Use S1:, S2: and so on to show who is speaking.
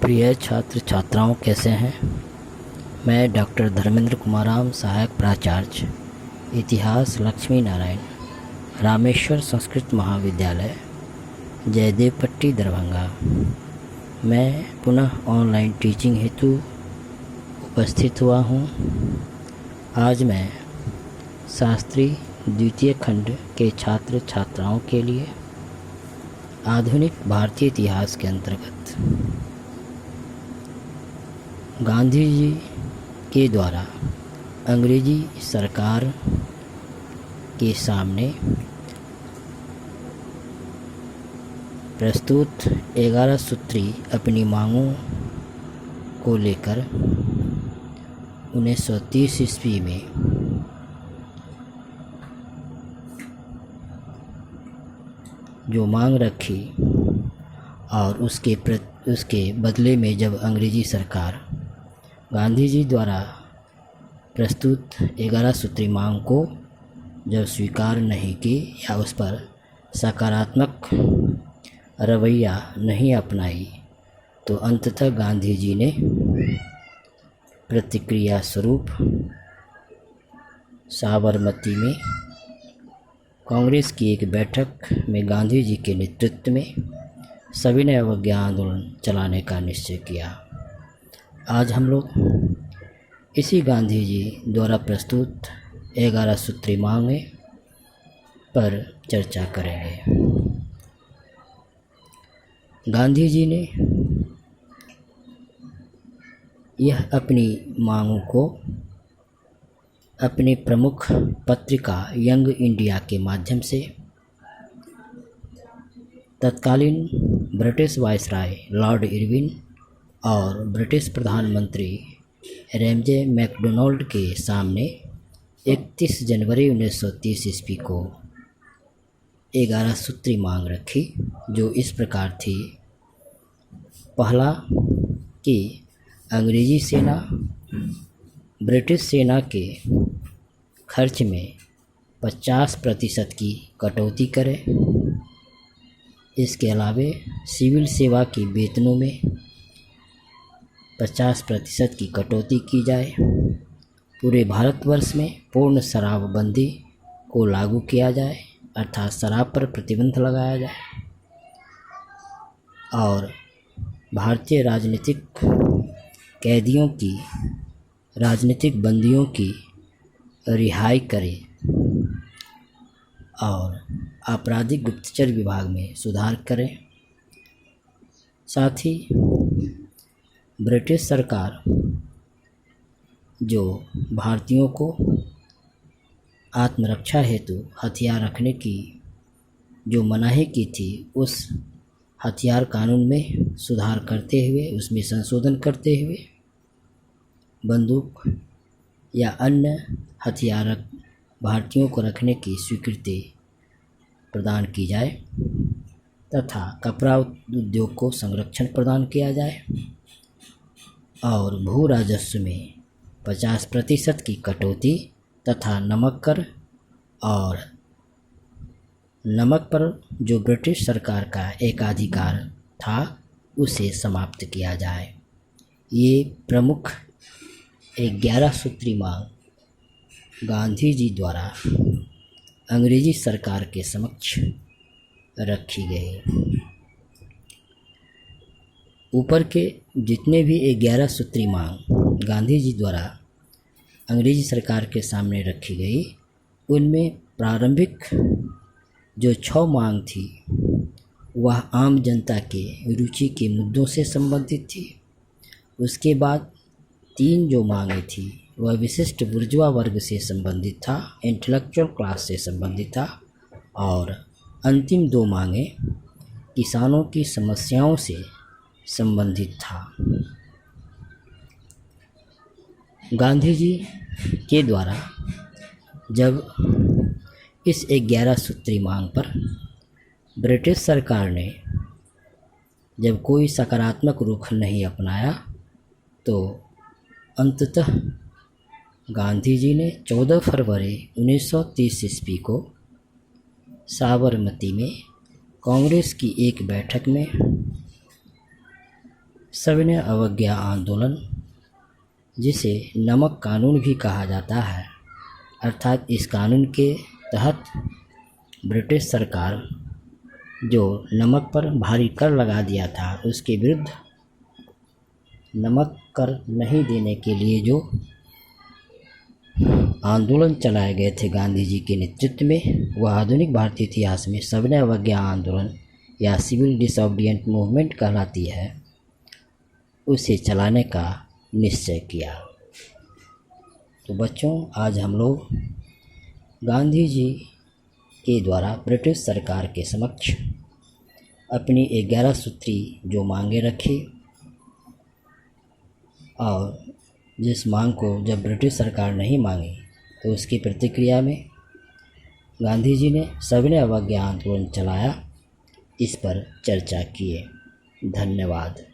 S1: प्रिय छात्र छात्राओं, कैसे हैं। मैं डॉक्टर धर्मेंद्र कुमाराम, सहायक प्राचार्य इतिहास, लक्ष्मी नारायण, रामेश्वर संस्कृत महाविद्यालय, जयदेवपट्टी, दरभंगा। मैं पुनः ऑनलाइन टीचिंग हेतु उपस्थित हुआ हूँ। आज मैं शास्त्री द्वितीय खंड के छात्र छात्राओं के लिए आधुनिक भारतीय इतिहास के अंतर्गत गांधी जी के द्वारा अंग्रेजी सरकार के सामने प्रस्तुत 11 सूत्री अपनी मांगों को लेकर 1930 ईस्वी में जो मांग रखी और उसके बदले में जब अंग्रेजी सरकार गांधी जी द्वारा प्रस्तुत 11 सूत्री मांग को जब स्वीकार नहीं की या उस पर सकारात्मक रवैया नहीं अपनाई, तो अंततः गांधी जी ने प्रतिक्रिया स्वरूप साबरमती में कांग्रेस की एक बैठक में गांधी जी के नेतृत्व में सविनय अवज्ञा आंदोलन चलाने का निश्चय किया। आज हम लोग इसी गांधी जी द्वारा प्रस्तुत 11 सूत्री मांगे पर चर्चा करेंगे। गांधी जी ने यह अपनी मांगों को अपने प्रमुख पत्रिका यंग इंडिया के माध्यम से तत्कालीन ब्रिटिश वायसराय लॉर्ड इरविन और ब्रिटिश प्रधानमंत्री रैमजे मैकडोनाल्ड के सामने 31 जनवरी 1930 ईस्वी को 11 सूत्री मांग रखी, जो इस प्रकार थी। पहला कि अंग्रेजी सेना ब्रिटिश सेना के खर्च में 50% की कटौती करे। इसके अलावे सिविल सेवा की वेतनों में 50% की कटौती की जाए। पूरे भारतवर्ष में पूर्ण शराबबंदी को लागू किया जाए, अर्थात शराब पर प्रतिबंध लगाया जाए और भारतीय राजनीतिक कैदियों की, राजनीतिक बंदियों की रिहाई करे और आपराधिक गुप्तचर विभाग में सुधार करें। साथ ही ब्रिटिश सरकार जो भारतीयों को आत्मरक्षा हेतु हथियार रखने की जो मनाही की थी, उस हथियार कानून में सुधार करते हुए, उसमें संशोधन करते हुए बंदूक या अन्य हथियार भारतीयों को रखने की स्वीकृति प्रदान की जाए तथा कपड़ा उद्योग को संरक्षण प्रदान किया जाए और भू राजस्व में 50% की कटौती तथा नमक कर और नमक पर जो ब्रिटिश सरकार का एकाधिकार था, उसे समाप्त किया जाए। ये प्रमुख 11 सूत्री मांग गांधी जी द्वारा अंग्रेजी सरकार के समक्ष रखी गई। ऊपर के जितने भी 11 सूत्री मांग गांधी जी द्वारा अंग्रेजी सरकार के सामने रखी गई, उनमें प्रारंभिक जो 6 मांग थी वह आम जनता के रुचि के मुद्दों से संबंधित थी। उसके बाद 3 जो मांगें थी वह विशिष्ट बुर्जुआ वर्ग से संबंधित था, इंटेलेक्चुअल क्लास से संबंधित था और अंतिम 2 मांगें किसानों की समस्याओं से संबंधित था। गांधी जी के द्वारा जब इस 11 सूत्री मांग पर ब्रिटिश सरकार ने जब कोई सकारात्मक रुख नहीं अपनाया, तो अंततः गांधी जी ने 14 फरवरी 1930 ईस्वी को साबरमती में कांग्रेस की एक बैठक में सविनय अवज्ञा आंदोलन, जिसे नमक कानून भी कहा जाता है, अर्थात इस कानून के तहत ब्रिटिश सरकार जो नमक पर भारी कर लगा दिया था, उसके विरुद्ध नमक कर नहीं देने के लिए जो आंदोलन चलाए गए थे गांधी जी के नेतृत्व में, वह आधुनिक भारतीय इतिहास में सविनय अवज्ञा आंदोलन या सिविल डिसोबीडिएंट मूवमेंट कहलाती है, उसे चलाने का निश्चय किया। तो बच्चों, आज हम लोग गांधी जी के द्वारा ब्रिटिश सरकार के समक्ष अपनी 11 सूत्री जो मांगे रखी, और जिस मांग को जब ब्रिटिश सरकार नहीं मांगी तो उसकी प्रतिक्रिया में गांधी जी ने सविनय अवज्ञा आंदोलन चलाया, इस पर चर्चा किए। धन्यवाद।